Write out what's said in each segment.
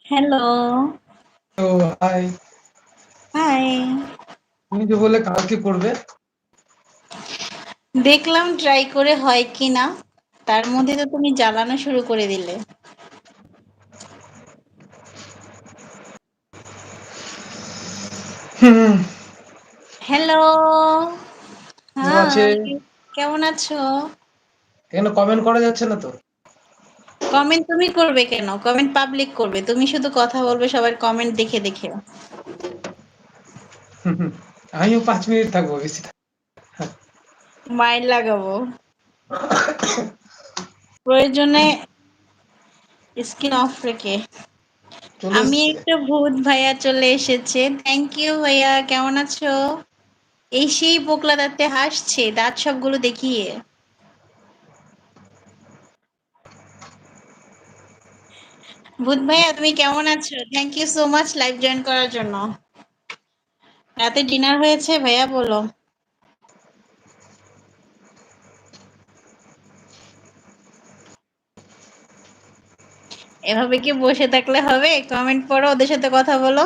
Hello, তো high. High. তুমি যে বলে কালকে করবে। দেখলাম ট্রাই করে হয় কিনা। তার মধ্যে তো তুমি জ্বালানো শুরু করে দিলে। হুম। হ্যালো, কেমন আছে? হাই। কেমন আছো? এখানে কমেন্ট করা যাচ্ছে না তো। কমেন্ট তুমি করবে কেন? কমেন্ট পাবলিক করবে। তুমি শুধু কথা বলবে সবার কমেন্ট দেখে দেখে। হুম, আমিও 5 মিনিট থাকবো বেশি মাইর লাগাবো। প্রয়োজনে স্ক্রিন অফ রেখে। চলে আমি এসছে। একটা ভূত ভাইয়া চলে এসেছে। থ্যাংক ইউ ভাইয়া, কেমন আছো? এই সেই পোকলা দাঁতে হাসছে, দাঁত সবগুলো দেখিয়ে। ভূত ভাইয়া তুমি কেমন আছো? Thank you so much live join করার জন্য। রাতে ডিনার হয়েছে ভাইয়া বলো। এভাবে কি বসে থাকলে হবে? কমেন্ট পড়ো, ওদের সাথে কথা বলো।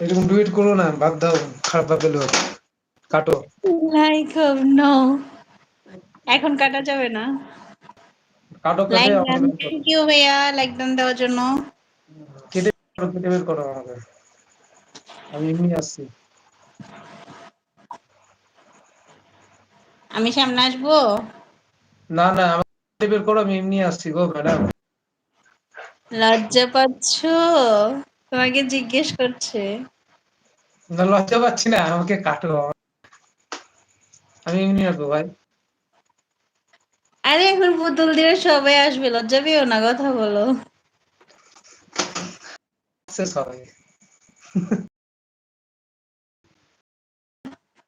এরকম ডুয়েট করো না, বাদ দাও। খারাপ ভাবে লোক কাটো। লাইক নো, এখন কাটা যাবে না। কাটো কেটে লাইক আমাকে ডান, বের করো। থ্যাংক ইউ ভাইয়া লাইক ডান দেওয়ার জন্য। কেটে বের করো আমাকে। আমি এমনি আসছি। আমি সামনে আসবো? না না, আমাকে কেটে বের করো, আমি এমনি আসছি গো ম্যাডাম। লজ্জা পাচ্ছো? তোমাকে জিজ্ঞেস করছে। না, লজ্জা পাচ্ছি না, আমাকে কাটো। আমি এমনি আসবো ভাই। আরে এখন পুতুল দিয়ে সবাই আসবে, লজ্জা পেও না, কথা বলো। শেষ হবে।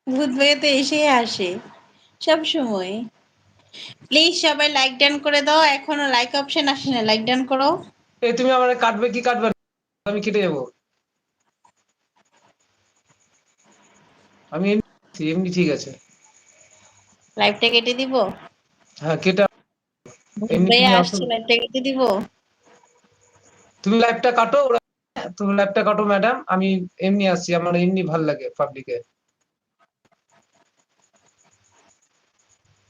ভূত ভাইয়া তো এসেই আসে সব সময়। প্লিজ সবাই লাইক ডান করে দাও, এখনো লাইক অপশন আসে না, লাইক ডান করো। এই তুমি আমার কাটবে কি কাটবে না? আমি কেটে যাবো। আমি এমনি এমনি ঠিক আছে। লাইভটা কেটে দিব? হ্যাঁ, কেটে। ভূত এমনি ভাইয়া তুমি আসো। আসছে, লাইভটা কেটে দিব? তুমি লাইভটা কাটো ম্যাডাম, আমি এমনি আসছি, আমার এমনি ভাল লাগে পাবলিকে।